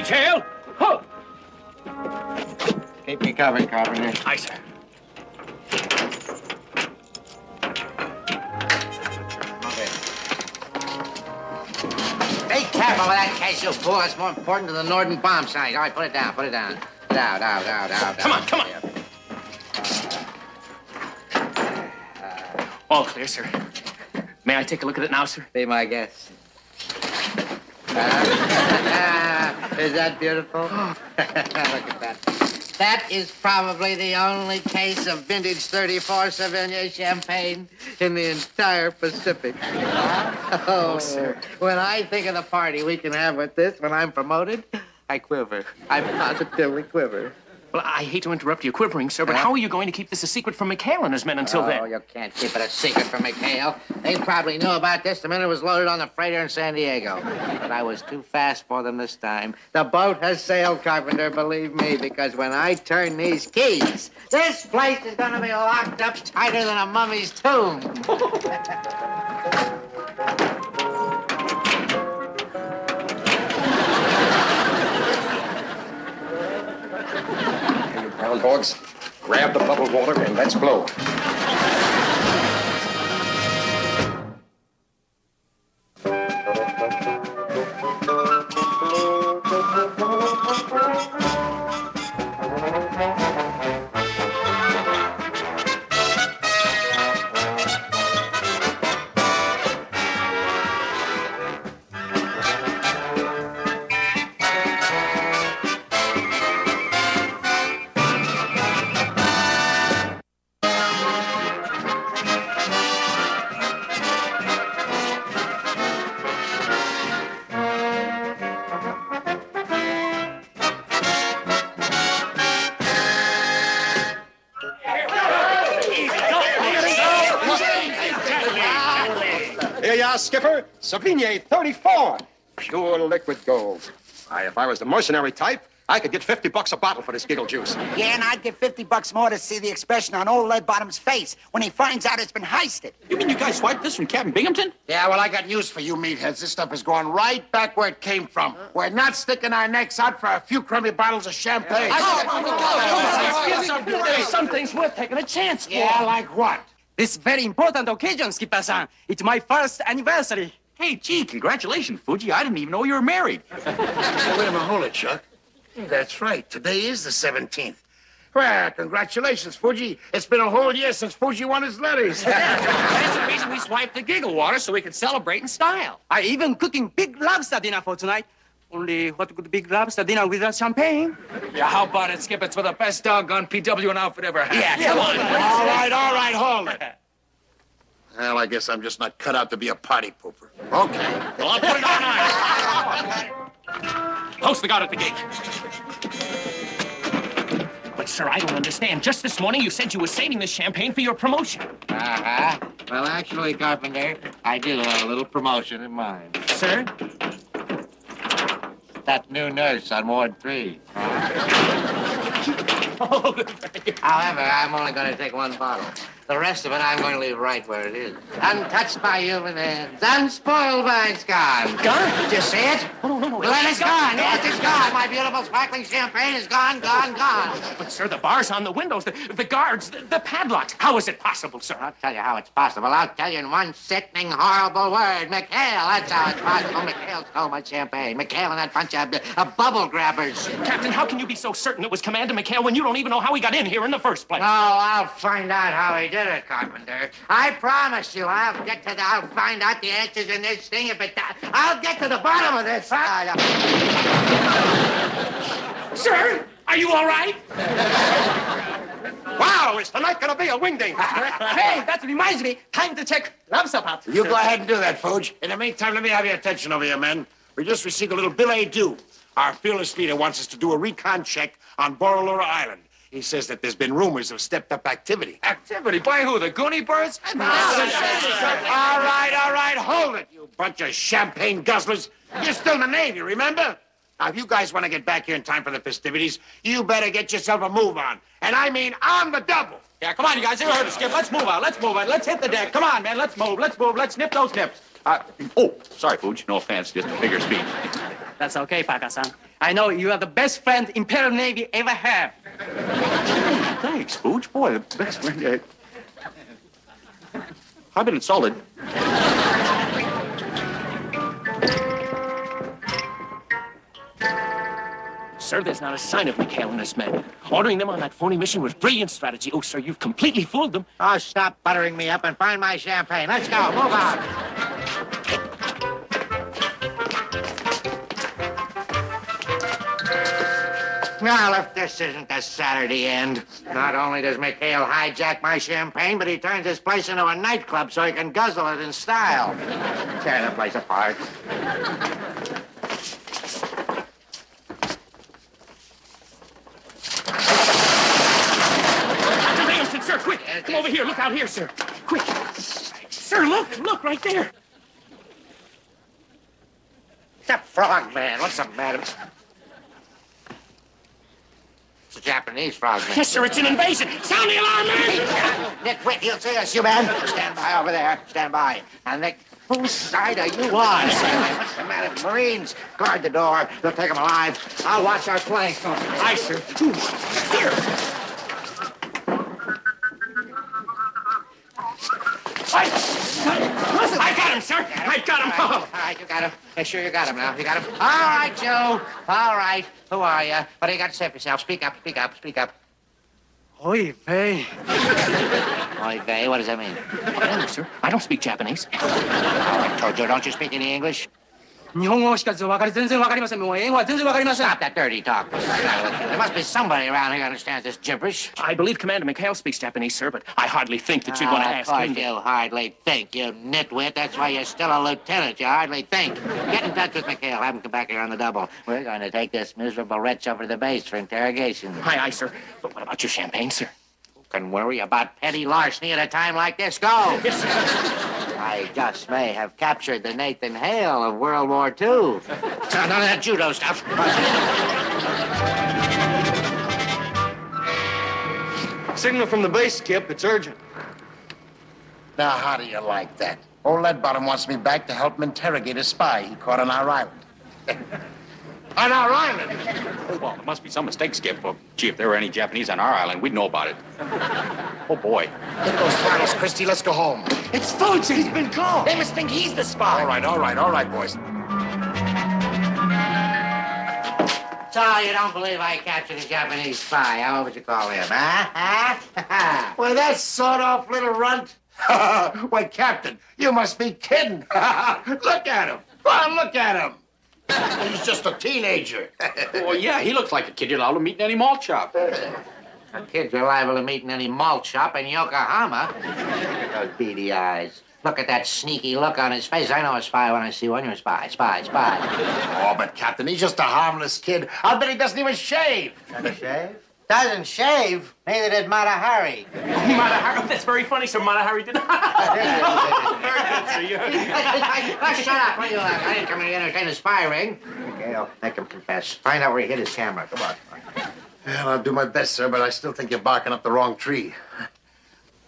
tail. Ho! Keep me covered, Carpenter. Aye, sir. Be careful with that case, you fool. That's more important than the Norden bomb sight. All right, put it down, put it down. Down. Come on, come on. All clear, sir. May I take a look at it now, sir? Be my guest. Is that beautiful? Look at that. That is probably the only case of vintage 34 Sauvignon champagne in the entire Pacific. Oh, sir. When I think of the party we can have with this when I'm promoted, I quiver. I positively quiver. Well, I hate to interrupt you quivering, sir, but how are you going to keep this a secret from McHale and his men until then? Oh, you can't keep it a secret from McHale. They probably knew about this the minute it was loaded on the freighter in San Diego. But I was too fast for them this time. The boat has sailed, Carpenter, believe me, because when I turn these keys, this place is going to be locked up tighter than a mummy's tomb. Brown dogs, grab the bubble water and let's blow. Here you are, Skipper. Sauvignon 34. Pure liquid gold. If I was the mercenary type, I could get $50 a bottle for this giggle juice. Yeah, and I'd give $50 more to see the expression on old Lead Bottom's face when he finds out it's been heisted. You mean you guys swiped this from Captain Binghamton? Yeah, well, I got news for you meatheads. This stuff is going right back where it came from. We're not sticking our necks out for a few crummy bottles of champagne. There's some things worth taking a chance for. Yeah, like what? This very important occasion, Skipper-san. It's my first anniversary. Hey, gee, congratulations, Fuji. I didn't even know you were married. Wait a minute, hold it, Chuck. That's right. Today is the 17th. Well, congratulations, Fuji. It's been a whole year since Fuji won his letters. That's the reason we swiped the giggle water, so we could celebrate in style. I even cooking big lobster dinner for tonight. Only what could big lobster dinner without champagne? Yeah, how about it, Skip? It's for the best doggone PW and outfit ever had. Yeah, come on. All right, hold it. Well, I guess I'm just not cut out to be a party pooper. Okay. Well, I'll put it on ice. Post the guard at the gate. But, sir, I don't understand. Just this morning, you said you were saving this champagne for your promotion. Uh-huh. Well, actually, Carpenter, I do have a little promotion in mind. Sir? That new nurse on Ward 3. However, I'm only going to take one bottle. The rest of it, I'm going to leave right where it is. Untouched by human hands. Unspoiled by its gone. Gone? Did you see it? Oh, no. Well, it's gone. Yes, it's gone. My beautiful sparkling champagne is gone. But, sir, the bars on the windows, the guards, the padlocks. How is it possible, sir? I'll tell you how it's possible. I'll tell you in one sickening, horrible word. McHale, that's how it's possible. McHale stole my champagne. McHale and that bunch of bubble grabbers. Captain, how can you be so certain it was Commander McHale when you don't even know how he got in here in the first place? Oh, I'll find out how he did it, Carpenter. I promise you, I'll find out the answers in this thing. I'll get to the bottom of this. Sir, are you all right? Wow, is tonight going to be a wingding? Hey, that reminds me. Time to check lobster pot. You go ahead and do that, Fuge. In the meantime, let me have your attention over here, men. We just received a little billet doux. Our fearless leader wants us to do a recon check on Borrolora Island. He says that there's been rumors of stepped-up activity. Activity? By who? The Goonie Birds? All right, hold it, you bunch of champagne guzzlers. You're still in the Navy, remember? Now, if you guys want to get back here in time for the festivities, you better get yourself a move on. And I mean on the double. Yeah, come on, you guys. You heard us, Skip. Let's move on. Let's hit the deck. Come on, man. Let's move. Let's nip those nips. Sorry, Fuge. No offense. Just a bigger speed. That's okay, Paka-san. I know you are the best friend Imperial Navy ever had. Thanks, Pooch. Boy, the best friend. I've been insulted. Sir, there's not a sign of McHale and his men. Ordering them on that phony mission was brilliant strategy. Oh, sir, you've completely fooled them. Oh, stop buttering me up and find my champagne. Let's go. Move on. Well, if this isn't the Saturday end, not only does McHale hijack my champagne, but he turns this place into a nightclub so he can guzzle it in style. Tear the place apart. Sir, quick! Come over here. Look out here, sir. Quick. Sir, look right there. It's a frog man. What's the matter? It's a Japanese frog man. Yes, sir, it's an invasion. Sound the alarm, man! Nick, wait, he'll see us, you man. Stand by over there. Stand by. And Nick, whose side are you on? What's the matter? Marines, guard the door. They'll take them alive. I'll watch our flank. Aye, sir. Here. I got him, sir. I got him. All right, you got him. Make sure you got him now. You got him? All right, Joe. All right. Who are you? What do you got to say for yourself? Speak up, speak up, speak up. Oy vey. Oy vey, what does that mean? No, sir. I don't speak Japanese. I told you, don't you speak any English? 日本語しか全然わかりません。もう英語は全然わかりません。 Stop that dirty talk. There must be somebody around here who understands this gibberish. I believe Commander McHale speaks Japanese, sir, but I hardly think that you'd want to ask Of him. course you hardly think, you nitwit. That's why you're still a lieutenant. You hardly think. Get in touch with McHale. Have him come back here on the double. We're going to take this miserable wretch over to the base for interrogation. Aye, sir. But what about your champagne, sir? Who can worry about petty larceny at a time like this? Go! Yes, sir. I just may have captured the Nathan Hale of World War II. None of that judo stuff. Signal from the base, Skip. It's urgent. Now, how do you like that? Old Leadbottom wants me back to help him interrogate a spy he caught on our island. On our island? Well, there must be some mistake, Skip. Well, gee, if there were any Japanese on our island, we'd know about it. Oh, boy. Get those files, Christy. Let's go home. It's Fuchs. He's been called. They must think he's the spy. All right, boys. So you don't believe I captured a Japanese spy? How would you call him, huh? Well, that sawed-off little runt. Why, Captain, you must be kidding. Look at him. Go on, look at him. He's just a teenager. Well, yeah, he looks like a kid you'd allow to meet in any malt shop. A kid you're liable to meet in any malt shop in Yokohama. Look at those beady eyes. Look at that sneaky look on his face. I know a spy when I see one. You're a spy. Oh, but, Captain, he's just a harmless kid. I'll bet he doesn't even shave. Doesn't shave? Doesn't shave? Neither did Mata Hari. Mata Hari, that's very funny, sir. Mata Hari did not. Very good, sir. Shut up. What do you like? I didn't come here to entertain a spy ring. Okay, I'll make him confess. Find out where he hid his camera. Come on. Well, I'll do my best, sir, but I still think you're barking up the wrong tree.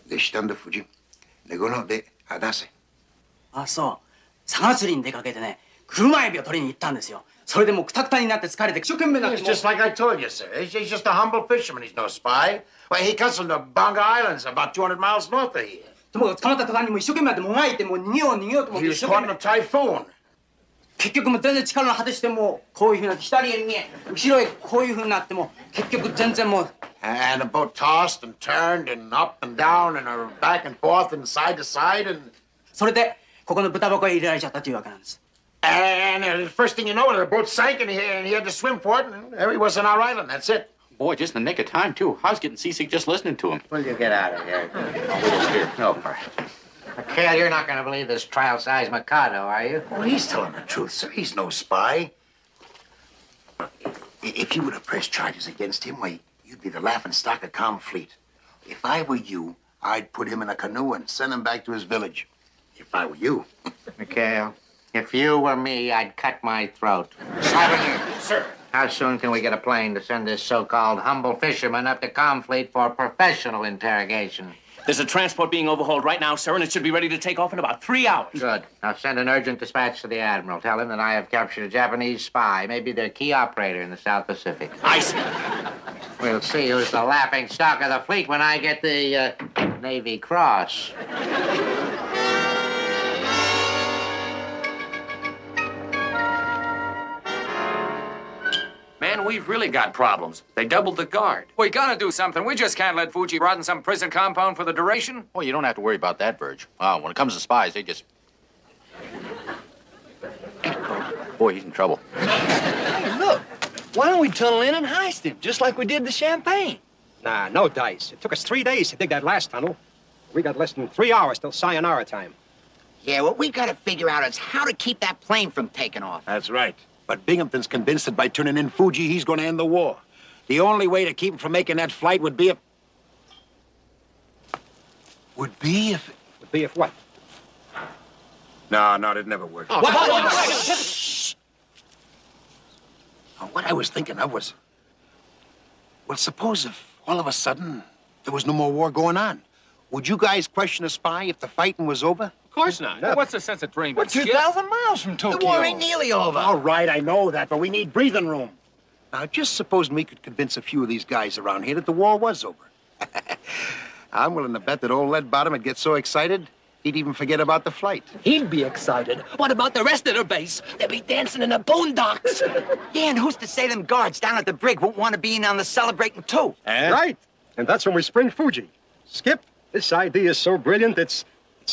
でしたんだ、夫人。で、こので、出せ。あ、そう。魚釣りに出かけてね、車エビを取りに行ったんですよ。それでもうクタクタになって疲れて一生懸命になって It's just like I told you, sir. He's just a humble fisherman. He's no spy. Well, he comes from the Bonga Islands, about 200 miles north of here. でも捕まった途端にもう一生懸命やってもがいてもう逃げようと思っ He て was 一生 caught 懸 in 命 a typhoon. 結局もう全然力の果てしてもうこういうふうになって左へ右へ後ろへこういうふうになっても結局全然もう And the boat tossed and turned and up and down and back and forth and side to side and... それでここの豚箱へ入れられちゃったというわけなんです。 And the first thing you know, the boat sank and he had to swim for it, and there he was on our island. That's it. Boy, just in the nick of time, too. I was getting seasick just listening to him. Will you get out of here? Here. No, McHale, you're not going to believe this trial-size Mikado, are you? Well, he's telling the truth, sir. He's no spy. If you were to press charges against him, why, you'd be the laughingstock of Fleet. If I were you, I'd put him in a canoe and send him back to his village. If I were you. McHale, if you were me, I'd cut my throat. Sir, How soon can we get a plane to send this so-called humble fisherman up to Comfleet for professional interrogation? There's a transport being overhauled right now, sir, and it should be ready to take off in about 3 hours. Good. Now send an urgent dispatch to the Admiral. Tell him that I have captured a Japanese spy, maybe their key operator in the South Pacific. I see. We'll see who's the laughing stock of the fleet when I get the Navy Cross. Man, we've really got problems. They doubled the guard. We gotta do something. We just can't let Fuji rot in some prison compound for the duration. Well, you don't have to worry about that, Verge. When it comes to spies, they just... Boy, he's in trouble. Hey, look. Why don't we tunnel in and heist him, just like we did the champagne? Nah, no dice. It took us 3 days to dig that last tunnel. We got less than 3 hours till sayonara time. Yeah, what we've got to figure out is how to keep that plane from taking off. That's right. But Binghamton's convinced that by turning in Fuji, he's going to end the war. The only way to keep him from making that flight would be if... Would be if what? No, it'd never work. Oh, What I was thinking of was... Well, suppose if all of a sudden there was no more war going on. Would you guys question a spy if the fighting was over? Of course not. No. What's the sense of dreaming? We're 2,000 miles from Tokyo. The war ain't nearly over. All right, I know that, but we need breathing room. Now, just suppose we could convince a few of these guys around here that the war was over. I'm willing to bet that old Lead Bottom would get so excited, he'd even forget about the flight. He'd be excited. What about the rest of the base? They'll be dancing in the boondocks. Yeah, and who's to say them guards down at the brig won't want to be in on the celebrating too? Right. And that's when we spring Fuji. Skip, this idea is so brilliant, it's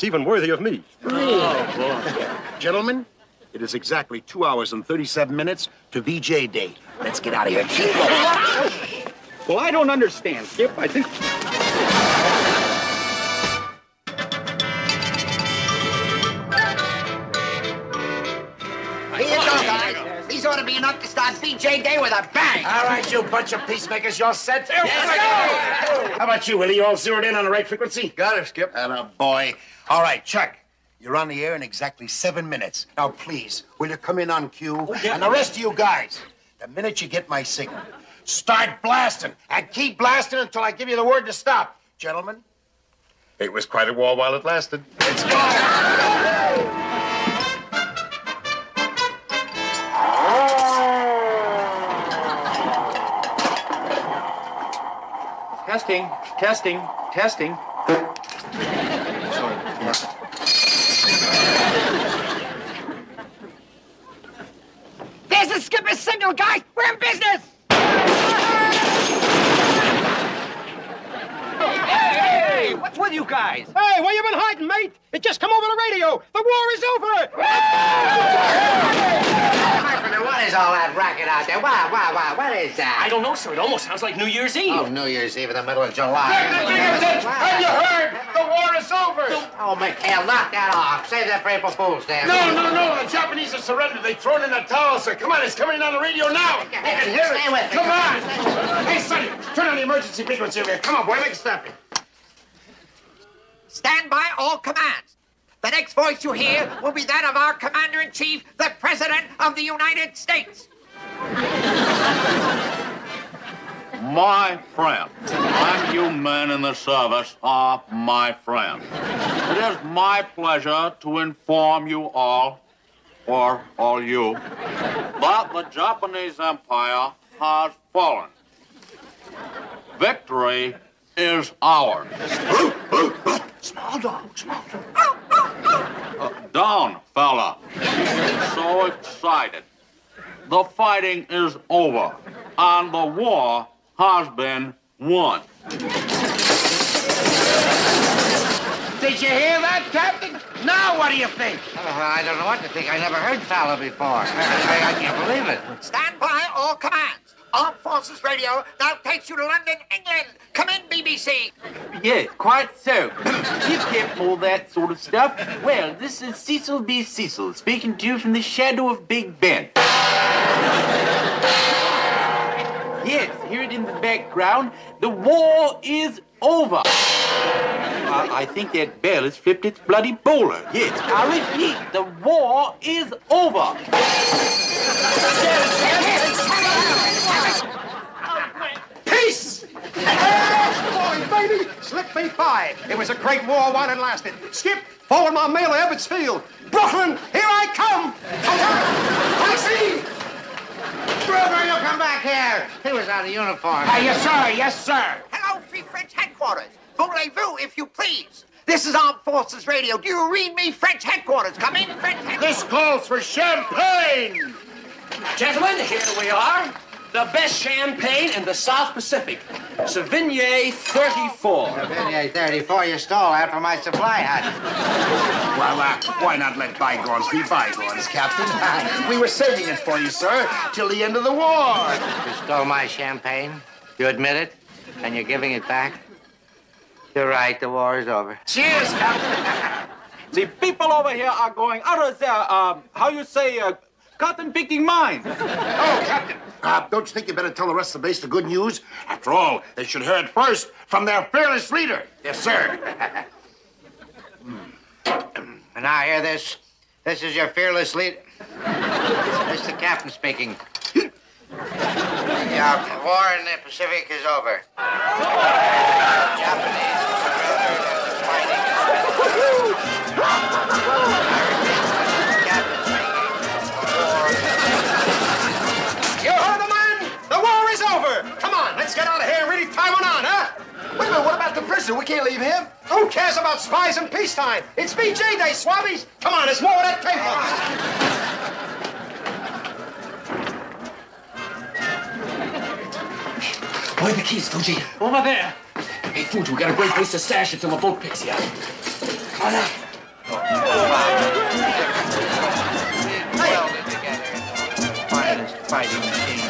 even worthy of me. Gentlemen, it is exactly 2 hours and 37 minutes to VJ Day. Let's get out of here. Well, I don't understand, Skip. I think... Here you go, guys. These ought to be enough to start VJ Day with a bang. All right, you bunch of peacemakers, you're set? How about you, Willie? You all zeroed in on the right frequency? Got it, Skip. Boy. All right, Chuck. You're on the air in exactly 7 minutes. Now, please, will you come in on cue? And the rest of you guys, the minute you get my signal, start blasting and keep blasting until I give you the word to stop. Gentlemen? It was quite a war while it lasted. It's fine. Testing. There's the skipper's signal, guys. We're in business. Hey, what's with you guys? Hey, where you been hiding, mate? It just come over the radio. The war is over. What is all that racket out there? What is that? I don't know, sir. It almost sounds like New Year's Eve. Oh, New Year's Eve in the middle of July. Have you heard? The war is over. Oh, McHale, knock that off. Save that for April Fool's Day. No. The Japanese have surrendered. They've thrown in the towel, sir. Come on, it's coming on the radio now. You can hear it. Stay with me. Come on. Hey, Sonny, turn on the emergency frequency over here. Come on, boy, make it stop. Stand by all commands. The next voice you hear will be that of our Commander-in-Chief, the President of the United States. My friend, and you men in the service are my friends. It is my pleasure to inform you all, or all you, that the Japanese Empire has fallen. Victory is ours. Small dog. Down, fella. So excited. The fighting is over, and the war has been won. Did you hear that, Captain? Now what do you think? I don't know what to think. I never heard Fowler before. I can't believe it. Stand by all commands. Armed Forces Radio now takes you to London, England. Come in, BBC. Yes, quite so. You've kept all that sort of stuff. Well, this is Cecil B. Cecil speaking to you from the shadow of Big Ben. Yes, hear it in the background. The war is over. I think that bell has flipped its bloody bowler. Yes, I repeat, the war is over. be 5. It was a great war while it lasted. Skip, forward my mail to Ebbets Field. Brooklyn, here I come. Taxi! Brother, you come back here. He was out of uniform. Yes, sir. Yes, sir. Hello, Free French headquarters. Voulez-vous, if you please. This is Armed Forces Radio. Do you read me? French headquarters. Come in, French headquarters. This calls for champagne. Gentlemen, here we are. The best champagne in the South Pacific. Sauvignon 34. Sauvignon 34 you stole after my supply hut. Well, why not let bygones be bygones, Captain? We were saving it for you, sir, till the end of the war. You stole my champagne. You admit it? And you're giving it back? You're right, the war is over. Cheers, Captain. The people over here are going out of their, cotton-picking mind. Oh, Captain, don't you think you better tell the rest of the base the good news? After all, they should hear it first from their fearless leader. Yes, sir. And now hear this. This is your fearless leader. This is the captain speaking. The war in the Pacific is over. Japanese surrendered and fighting is You heard the man? The war is over. Come on, let's get out of here and really tie one on, huh? Wait a minute, what about the prisoner? We can't leave him. Who cares about spies in peacetime? It's VJ Day, swabbies. Come on, there's more of that paper. Where are the keys, Fuji? Over there. Hey, Fuji, we got a great place to stash it till the boat picks you up. Come on up. welded together into the finest fighting machine.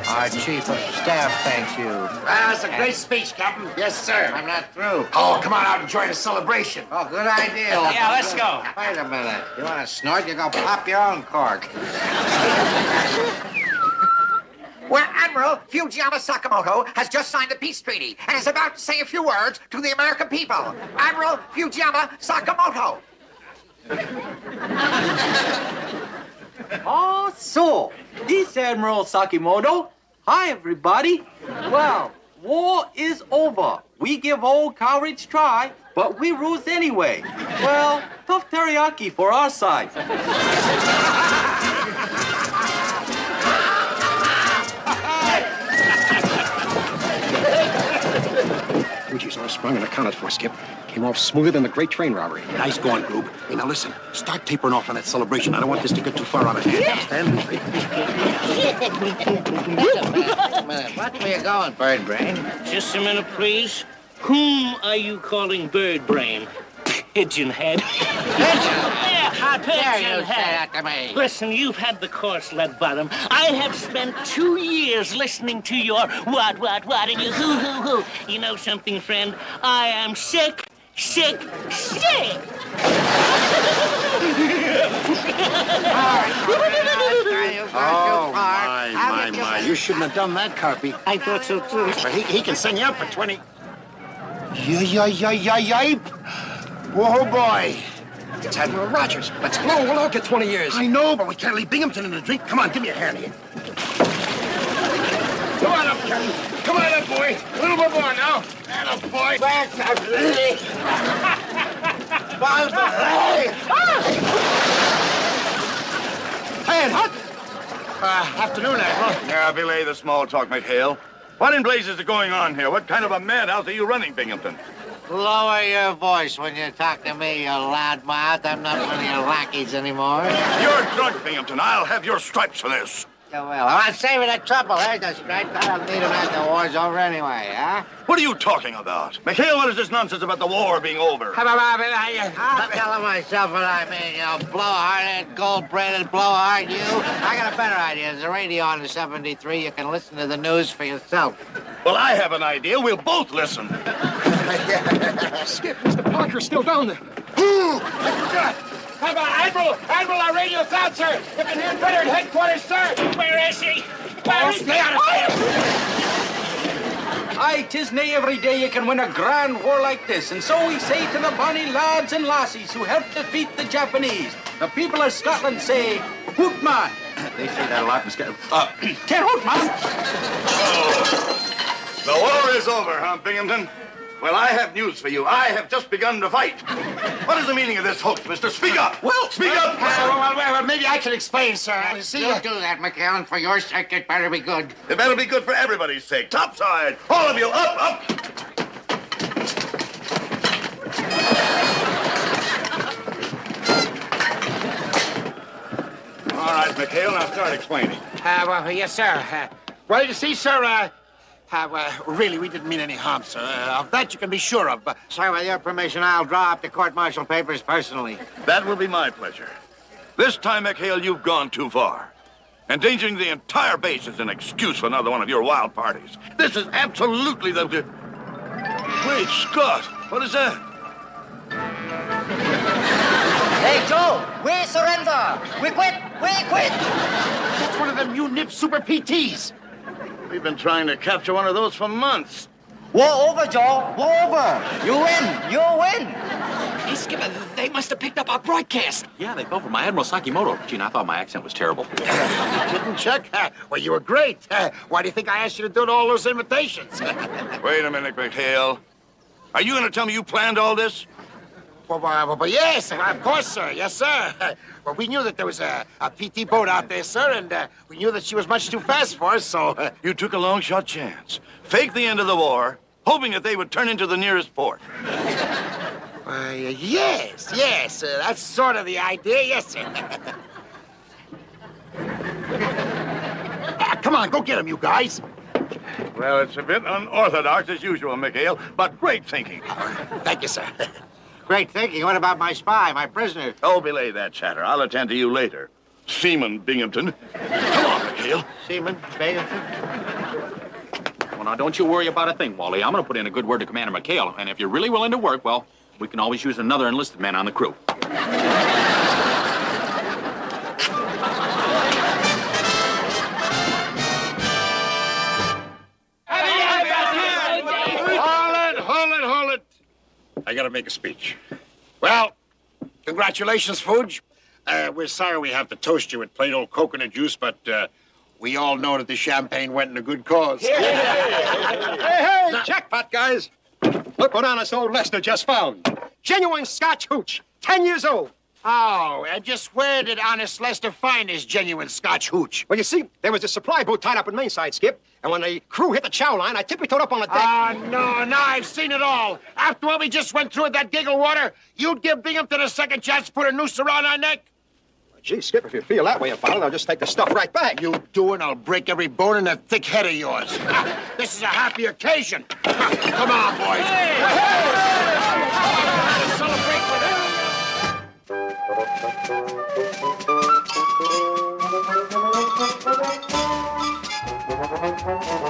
Our chief of staff thanks you. That's a great speech, Captain. Yes, sir. I'm not through. Oh, come on out and join the celebration. Oh, good idea. Yeah, let's go. Wait a minute. You want to snort? You go pop your own cork. Well, Admiral Fujiyama Sakamoto has just signed a peace treaty and is about to say a few words to the American people. Admiral Fujiyama Sakamoto. Oh, so, this Admiral Sakimoto. Hi, everybody. Well, war is over. We give old courage try, but we lose anyway. Well, tough teriyaki for our side. Fuji's all sprung and accounted for, Skip. Came off smoother than the great train robbery. Nice going, Goob. Hey, now listen. Start tapering off on that celebration. I don't want this to get too far out of hand. Understand? Wait a minute. Watch where you're going, bird brain. Just a minute, please. Whom are you calling bird brain? Pigeon head. Yeah, How dare you pigeon say head. that to me? Listen, you've had the course, Lead Bottom. I have spent 2 years listening to your what, and your who. You know something, friend? I am sick. Oh, My. You shouldn't have done that, Carpy. I thought so, too. But he can sing you up for 20. Yipe. Whoa, boy. It's Admiral Rogers. Let's blow. We'll all get 20 years. I know, but we can't leave Binghamton in the drink. Come on, give me a hand here. Come on up, Captain. Come on up, boy. A little bit more now. And a boy. Back, Hand, hut. Afternoon, Admiral. Yeah, belay the small talk, McHale. What in blazes is going on here? What kind of a madhouse are you running, Binghamton? Lower your voice when you talk to me, you loudmouth. I'm not one of your lackeys anymore. You're drunk, Binghamton. I'll have your stripes for this. Yeah, well, I'm saving the trouble. There's the stripes. I don't need them after the war's over anyway, huh? What are you talking about? McHale, what is this nonsense about the war being over? I'm telling myself what I mean, you know, blow-hearted, gold-braided blowhard, you. I got a better idea. There's a radio on the 73. You can listen to the news for yourself. Well, I have an idea. We'll both listen. Skip, Mr. Parker's still down there. I forgot. How about Admiral, our radio's out, sir. You can hear better at headquarters, sir. Where is he? Stay out of sight. Aye, 'tis nae every day you can win a grand war like this, and so we say to the bonny lads and lassies who helped defeat the Japanese. The people of Scotland say, "Hoot man!" They say that a lot in can't hold, Mom. The war is over, huh, Binghamton? Well, I have news for you. I have just begun to fight. What is the meaning of this hoax, mister? Speak up. Well, speak up. Well, maybe I can explain, sir. See, you do that, McHales. For your sake, it better be good. It better be good for everybody's sake. Topside. All of you, up. All right, McHale, now start explaining. Well, yes, sir. Well, you see, sir, really, we didn't mean any harm, sir. Of that you can be sure of. But, Sir, with your permission, I'll draw up the court-martial papers personally. That will be my pleasure. This time, McHale, you've gone too far. Endangering the entire base is an excuse for another one of your wild parties. This is absolutely the... Great Scott! What is that? Hey, Joe, we surrender. We quit. that's one of them you nip super PTs. We've been trying to capture one of those for months. War over, Joe. War over. You win. Hey, Skipper, they must have picked up our broadcast. Yeah, they fell for my Admiral Sakimoto. Gee, I thought my accent was terrible. Didn't check? Well, you were great. Why do you think I asked you to do all those invitations? Wait a minute, McHale. Are you going to tell me you planned all this? Well, yes, of course, sir. Yes, sir. Well, we knew that there was a PT boat out there, sir, and we knew that she was much too fast for us, so... You took a long-shot chance. Faked the end of the war, hoping that they would turn into the nearest port. Yes. That's sort of the idea, yes, sir. Come on, go get him, you guys. Well, it's a bit unorthodox as usual, McHale, but great thinking. Thank you, sir. Great thinking. What about my spy, my prisoner? Oh, belay that chatter. I'll attend to you later. Seaman Binghamton. Come on, McHale. Seaman Binghamton? Well, now, don't you worry about a thing, Wally. I'm going to put in a good word to Commander McHale, and if you're really willing to work, well, we can always use another enlisted man on the crew. Hold it. I gotta make a speech. Well, congratulations, Fuge. We're sorry we have to toast you with plain old coconut juice, but we all know that the champagne went in a good cause. Hey, jackpot, guys. Look what honest old Lester just found. Genuine Scotch hooch, 10 years old. Oh, and just where did honest Lester find his genuine Scotch hooch? Well, you see, there was a supply boat tied up in Mainside, Skip, and when the crew hit the chow line, I tippy-toed up on the deck. No, I've seen it all. After what we just went through at that giggle water, you'd give Binghamton a second chance to put a noose around our neck? Gee, Skip, if you feel that way about it, I'll just take the stuff right back. You do, and I'll break every bone in that thick head of yours. This is a happy occasion. Come on, boys. Let's celebrate with it. Thank you.